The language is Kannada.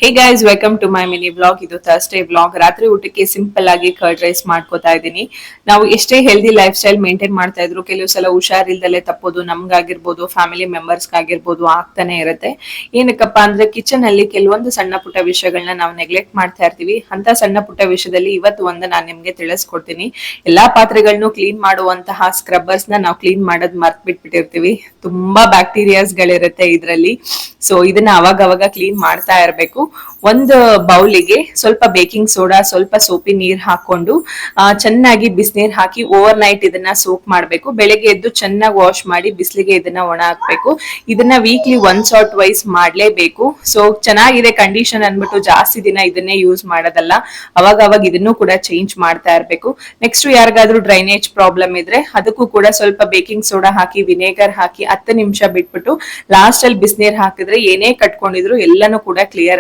Hey guys, welcome to my mini vlog. ಇದು ಥರ್ಸ್ಡೇ ವ್ಲಾಗ್. ರಾತ್ರಿ ಊಟಕ್ಕೆ ಸಿಂಪಲ್ ಆಗಿ ಕರ್ಡ್ ರೈಸ್ ಮಾಡ್ಕೋತಾ ಇದ್ದೀನಿ. ನಾವು ಎಷ್ಟೇ ಹೆಲ್ದಿ ಲೈಫ್ ಸ್ಟೈಲ್ ಮೇಂಟೈನ್ ಮಾಡ್ತಾ ಇದ್ರು ಕೆಲವು ಸಲ ಹುಷಾರಿಲ್ದಲೆ ತಪ್ಪೋದು ನಮ್ಗಾಗಿರ್ಬೋದು, ಫ್ಯಾಮಿಲಿ ಮೆಂಬರ್ಸ್ಗಾಗಿರ್ಬೋದು ಆಗ್ತಾನೆ ಇರುತ್ತೆ. ಏನಕ್ಕಪ್ಪ ಅಂದ್ರೆ ಕಿಚನ್ ಅಲ್ಲಿ ಕೆಲವೊಂದು ಸಣ್ಣ ಪುಟ್ಟ ವಿಷಯಗಳನ್ನ ನಾವು ನೆಗ್ಲೆಕ್ಟ್ ಮಾಡ್ತಾ ಇರ್ತೀವಿ. ಅಂತ ಸಣ್ಣ ಪುಟ್ಟ ವಿಷಯದಲ್ಲಿ ಇವತ್ತು ಒಂದು ನಾನು ನಿಮ್ಗೆ ತಿಳಿಸ್ಕೊಡ್ತೀನಿ. ಎಲ್ಲಾ ಪಾತ್ರೆಗಳನ್ನು ಕ್ಲೀನ್ ಮಾಡುವಂತಹ ಸ್ಕ್ರಬ್ಬರ್ಸ್ ನ ನಾವು ಕ್ಲೀನ್ ಮಾಡೋದ್ ಮರ್ತ್ ಬಿಟ್ಬಿಟ್ಟಿರ್ತೀವಿ. ತುಂಬಾ ಬ್ಯಾಕ್ಟೀರಿಯಾಸ್ ಗಳಿರುತ್ತೆ ಇದ್ರಲ್ಲಿ. ಸೊ ಇದನ್ನ ಅವಾಗ ಕ್ಲೀನ್ ಮಾಡ್ತಾ ಇರ್ಬೇಕು. ಒಂದು ಬೌಲಿಗೆ ಸ್ವಲ್ಪ ಬೇಕಿಂಗ್ ಸೋಡಾ, ಸ್ವಲ್ಪ ಸೋಪಿ ನೀರ್ ಹಾಕೊಂಡು ಚೆನ್ನಾಗಿ ಬಿಸಿನೀರ್ ಹಾಕಿ ಓವರ್ ನೈಟ್ ಇದನ್ನ ಸೋಕ್ ಮಾಡ್ಬೇಕು. ಬೆಳಗ್ಗೆ ಎದ್ದು ಚೆನ್ನಾಗಿ ವಾಶ್ ಮಾಡಿ ಬಿಸಿಲಿಗೆ ಇದನ್ನ ಒಣ ಹಾಕ್ಬೇಕು. ಇದನ್ನ ವೀಕ್ಲಿ ಒನ್ಸ್ ಆರ್ ಟ್ವೈಸ್ ಮಾಡ್ಲೇಬೇಕು. ಸೊ ಚೆನ್ನಾಗಿದೆ ಕಂಡೀಷನ್ ಅನ್ಬಿಟ್ಟು ಜಾಸ್ತಿ ದಿನ ಇದನ್ನೇ ಯೂಸ್ ಮಾಡೋದಲ್ಲ, ಅವಾಗ ಇದನ್ನು ಕೂಡ ಚೇಂಜ್ ಮಾಡ್ತಾ ಇರ್ಬೇಕು. ನೆಕ್ಸ್ಟ್ ಯಾರಿಗಾದ್ರೂ ಡ್ರೈನೇಜ್ ಪ್ರಾಬ್ಲಮ್ ಇದ್ರೆ ಅದಕ್ಕೂ ಕೂಡ ಸ್ವಲ್ಪ ಬೇಕಿಂಗ್ ಸೋಡಾ ಹಾಕಿ ವಿನೇಗರ್ ಹಾಕಿ 10 ನಿಮಿಷ ಬಿಟ್ಬಿಟ್ಟು ಲಾಸ್ಟ್ ಅಲ್ಲಿ ಬಿಸಿನೀರ್ ಹಾಕಿದ್ರೆ ಏನೇ ಕಟ್ಕೊಂಡಿದ್ರು ಎಲ್ಲಾನು ಕೂಡ ಕ್ಲಿಯರ್